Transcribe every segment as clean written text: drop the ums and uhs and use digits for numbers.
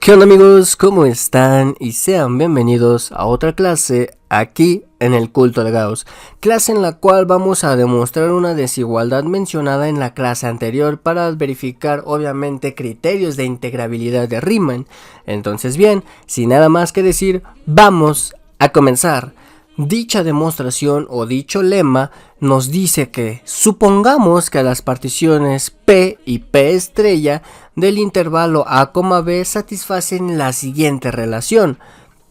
¿Qué onda amigos? ¿Cómo están? Y sean bienvenidos a otra clase aquí en el culto de Gauss, clase en la cual vamos a demostrar una desigualdad mencionada en la clase anterior para verificar obviamente criterios de integrabilidad de Riemann. Entonces bien, sin nada más que decir, vamos a comenzar. Dicha demostración o dicho lema nos dice que supongamos que las particiones P y P estrella del intervalo A, B satisfacen la siguiente relación.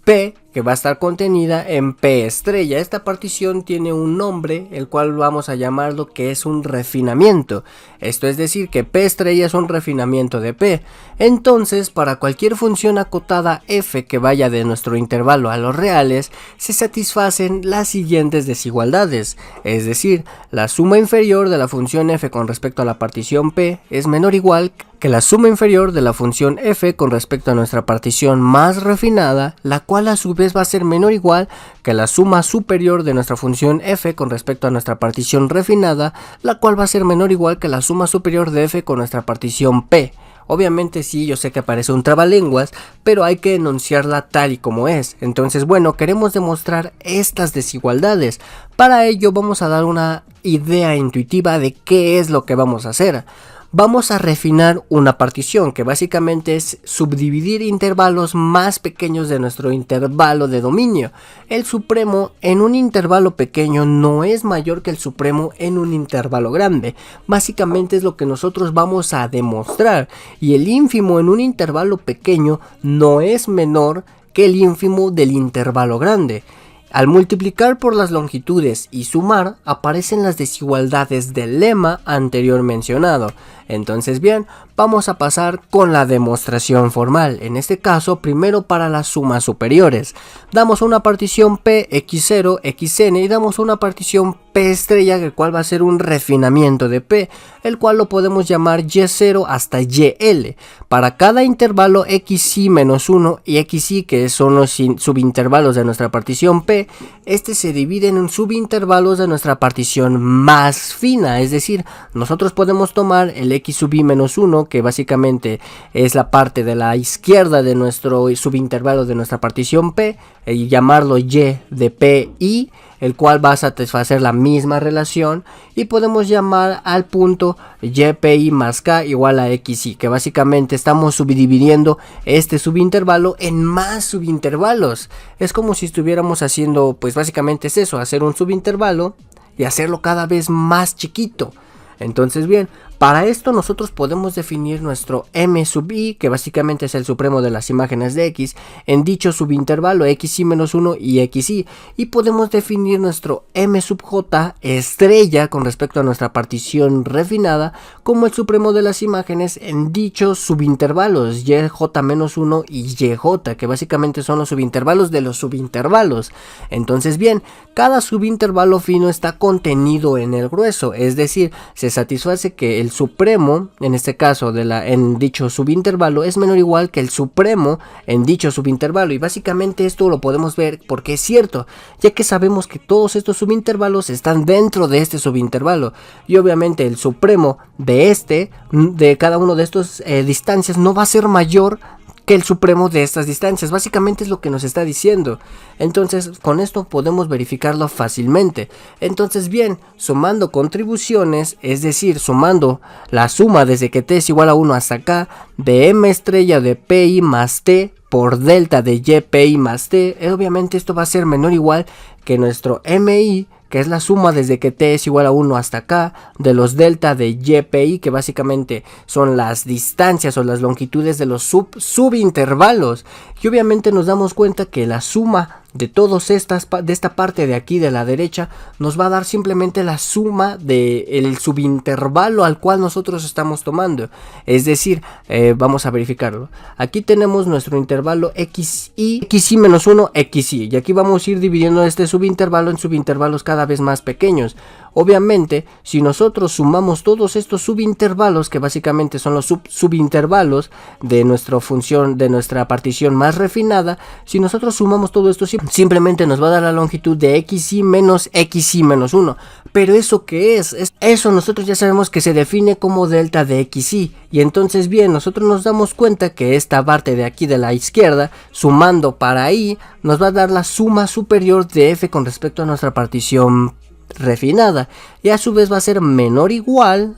P, que va a estar contenida en P estrella. Esta partición tiene un nombre, el cual vamos a llamarlo que es un refinamiento. Esto es decir, que P estrella es un refinamiento de P. Entonces, para cualquier función acotada f que vaya de nuestro intervalo a los reales, se satisfacen las siguientes desigualdades. Es decir, la suma inferior de la función f con respecto a la partición P es menor o igual que la suma inferior de la función f con respecto a nuestra partición más refinada, la cual a su vez va a ser menor o igual que la suma superior de nuestra función f con respecto a nuestra partición refinada, la cual va a ser menor o igual que la suma superior de f con nuestra partición p. Obviamente sí, yo sé que aparece un trabalenguas, pero hay que enunciarla tal y como es. Entonces bueno, queremos demostrar estas desigualdades. Para ello vamos a dar una idea intuitiva de qué es lo que vamos a hacer. Vamos a refinar una partición que básicamente es subdividir intervalos más pequeños de nuestro intervalo de dominio. El supremo en un intervalo pequeño no es mayor que el supremo en un intervalo grande. Básicamente es lo que nosotros vamos a demostrar. Y el ínfimo en un intervalo pequeño no es menor que el ínfimo del intervalo grande. Al multiplicar por las longitudes y sumar, aparecen las desigualdades del lema anterior mencionado. Entonces bien, vamos a pasar con la demostración formal. En este caso, primero para las sumas superiores. Damos una partición P, x0, xn y damos una partición P estrella, el cual va a ser un refinamiento de P, el cual lo podemos llamar y0 hasta yl. Para cada intervalo xi menos 1 y xi, que son los subintervalos de nuestra partición P, este se divide en subintervalos de nuestra partición más fina, es decir, nosotros podemos tomar el x sub i menos 1, que básicamente es la parte de la izquierda de nuestro subintervalo de nuestra partición P, y llamarlo y de p i, el cual va a satisfacer la misma relación, y podemos llamar al punto ypi más k igual a xi, que básicamente estamos subdividiendo este subintervalo en más subintervalos. Es como si estuviéramos haciendo, pues básicamente es eso, hacer un subintervalo y hacerlo cada vez más chiquito. Entonces bien, para esto nosotros podemos definir nuestro m sub i, que básicamente es el supremo de las imágenes de x, en dicho subintervalo xi menos 1 y xi, y podemos definir nuestro m sub j estrella con respecto a nuestra partición refinada como el supremo de las imágenes en dichos subintervalos yj menos 1 y yj, que básicamente son los subintervalos de los subintervalos. Entonces bien, cada subintervalo fino está contenido en el grueso, es decir, se satisface que el supremo, en este caso en dicho subintervalo, es menor o igual que el supremo en dicho subintervalo, y básicamente esto lo podemos ver porque es cierto, ya que sabemos que todos estos subintervalos están dentro de este subintervalo, y obviamente el supremo de cada uno de estos distancias no va a ser mayor que el supremo de estas distancias. Básicamente es lo que nos está diciendo. Entonces con esto podemos verificarlo fácilmente. Entonces bien, sumando contribuciones, es decir, sumando la suma desde que t es igual a 1 hasta k de m estrella de pi más t por delta de ypi más t, obviamente esto va a ser menor o igual que nuestro mi, que es la suma desde que t es igual a 1 hasta acá de los delta de ypi, que básicamente son las distancias o las longitudes de los subintervalos. Y obviamente nos damos cuenta que la suma de todas de esta parte de aquí de la derecha nos va a dar simplemente la suma del subintervalo al cual nosotros estamos tomando. Es decir, vamos a verificarlo. Aquí tenemos nuestro intervalo xi menos 1 xi, y aquí vamos a ir dividiendo este subintervalo en subintervalos cada vez más pequeños. Obviamente, si nosotros sumamos todos estos subintervalos, que básicamente son los subintervalos de nuestra función, de nuestra partición más refinada, si nosotros sumamos todo esto, simplemente nos va a dar la longitud de xy menos xy menos 1. Pero ¿eso qué es? Eso nosotros ya sabemos que se define como delta de xy. Y entonces bien, nosotros nos damos cuenta que esta parte de aquí de la izquierda, sumando para ahí, nos va a dar la suma superior de f con respecto a nuestra partición refinada, y a su vez va a ser menor igual,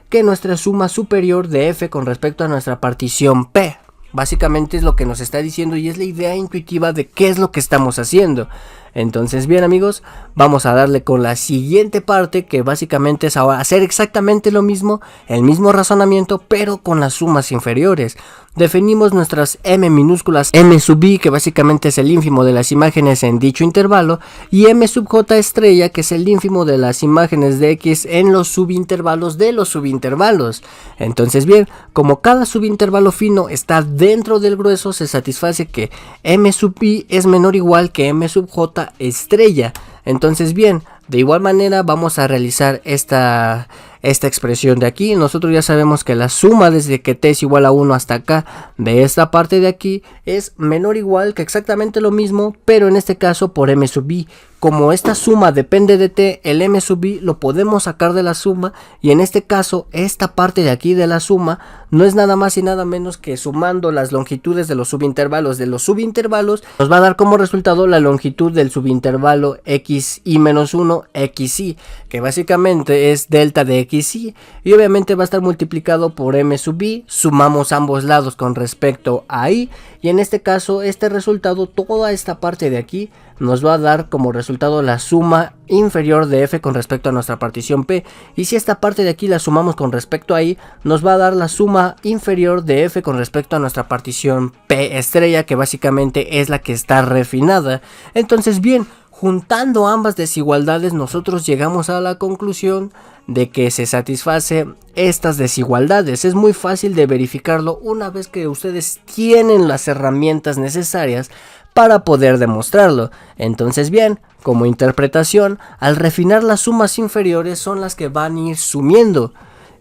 que nuestra suma superior de f con respecto a nuestra partición p. Básicamente es lo que nos está diciendo y es la idea intuitiva de qué es lo que estamos haciendo. Entonces bien amigos, vamos a darle con la siguiente parte, que básicamente es ahora hacer exactamente lo mismo, el mismo razonamiento, pero con las sumas inferiores. Definimos nuestras m minúsculas, m sub i, que básicamente es el ínfimo de las imágenes en dicho intervalo, y m sub j estrella, que es el ínfimo de las imágenes de x en los subintervalos de los subintervalos. Entonces bien, como cada subintervalo fino está dentro del grueso, se satisface que m sub i es menor o igual que m sub j estrella. Entonces bien, de igual manera vamos a realizar esta expresión de aquí. Nosotros ya sabemos que la suma desde que t es igual a 1 hasta acá de esta parte de aquí es menor o igual que exactamente lo mismo, pero en este caso por m sub i. Como esta suma depende de t, el m sub i lo podemos sacar de la suma, y en este caso esta parte de aquí de la suma no es nada más y nada menos que sumando las longitudes de los subintervalos nos va a dar como resultado la longitud del subintervalo xy menos 1 xy, que básicamente es delta de xy, y obviamente va a estar multiplicado por m sub i. Sumamos ambos lados con respecto a i, y en este caso este resultado, toda esta parte de aquí, nos va a dar como resultado la suma inferior de f con respecto a nuestra partición p, y si esta parte de aquí la sumamos con respecto a i, nos va a dar la suma inferior de f con respecto a nuestra partición p estrella, que básicamente es la que está refinada. Entonces bien, juntando ambas desigualdades nosotros llegamos a la conclusión de que se satisface estas desigualdades. Es muy fácil de verificarlo una vez que ustedes tienen las herramientas necesarias para poder demostrarlo. Entonces bien, como interpretación, al refinar las sumas inferiores son las que van a ir sumiendo,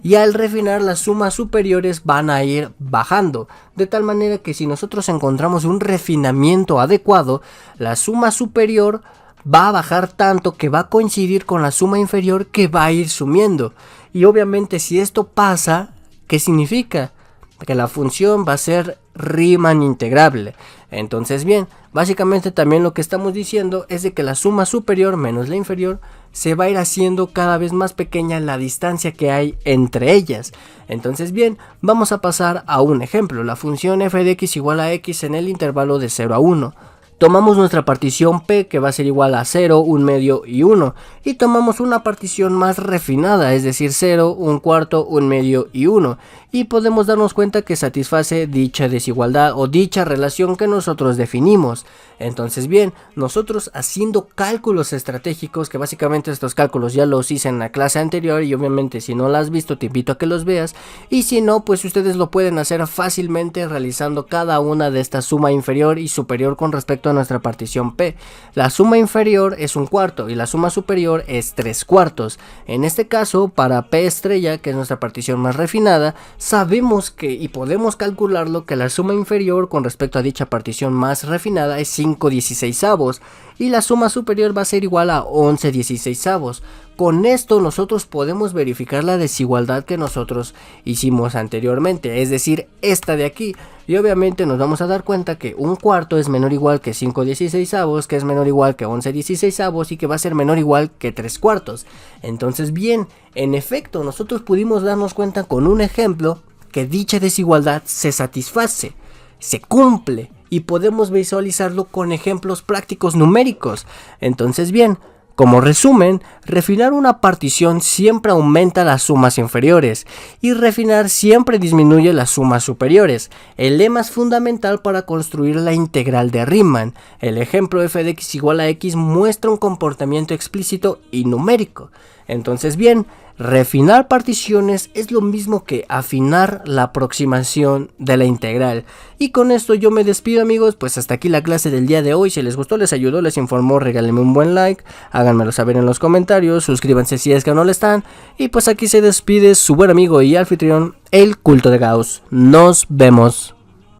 y al refinar las sumas superiores van a ir bajando, de tal manera que si nosotros encontramos un refinamiento adecuado, la suma superior va a bajar tanto que va a coincidir con la suma inferior, que va a ir sumiendo. Y obviamente si esto pasa, ¿qué significa? Que la función va a ser Riemann integrable. Entonces bien, básicamente también lo que estamos diciendo es de que la suma superior menos la inferior se va a ir haciendo cada vez más pequeña la distancia que hay entre ellas. Entonces bien, vamos a pasar a un ejemplo, la función f de x igual a x en el intervalo de 0 a 1. Tomamos nuestra partición p, que va a ser igual a 0, 1 medio y 1, y tomamos una partición más refinada, es decir 0, 1 cuarto, 1 medio y 1, y podemos darnos cuenta que satisface dicha desigualdad o dicha relación que nosotros definimos. Entonces bien, nosotros haciendo cálculos estratégicos, que básicamente estos cálculos ya los hice en la clase anterior, y obviamente si no las has visto te invito a que los veas, y si no, pues ustedes lo pueden hacer fácilmente realizando cada una de esta suma inferior y superior con respecto a nuestra partición p. La suma inferior es 1 cuarto y la suma superior es 3 cuartos. En este caso, para p estrella, que es nuestra partición más refinada, sabemos que, y podemos calcularlo, que la suma inferior con respecto a dicha partición más refinada es 5/16, y la suma superior va a ser igual a 11/16. Con esto nosotros podemos verificar la desigualdad que nosotros hicimos anteriormente, es decir, esta de aquí, y obviamente nos vamos a dar cuenta que 1 cuarto es menor o igual que 5/16, que es menor o igual que 11/16, y que va a ser menor o igual que 3 cuartos. Entonces bien, en efecto, nosotros pudimos darnos cuenta con un ejemplo que dicha desigualdad se satisface, se cumple, y podemos visualizarlo con ejemplos prácticos numéricos. Entonces bien, como resumen, refinar una partición siempre aumenta las sumas inferiores, y refinar siempre disminuye las sumas superiores. El lema es fundamental para construir la integral de Riemann. El ejemplo f de x igual a x muestra un comportamiento explícito y numérico. Entonces bien, refinar particiones es lo mismo que afinar la aproximación de la integral. Y con esto yo me despido, amigos, pues hasta aquí la clase del día de hoy. Si les gustó, les ayudó, les informó, regálenme un buen like, háganmelo saber en los comentarios, suscríbanse si es que no lo están. Y pues aquí se despide su buen amigo y anfitrión, el Culto de Gauss. Nos vemos.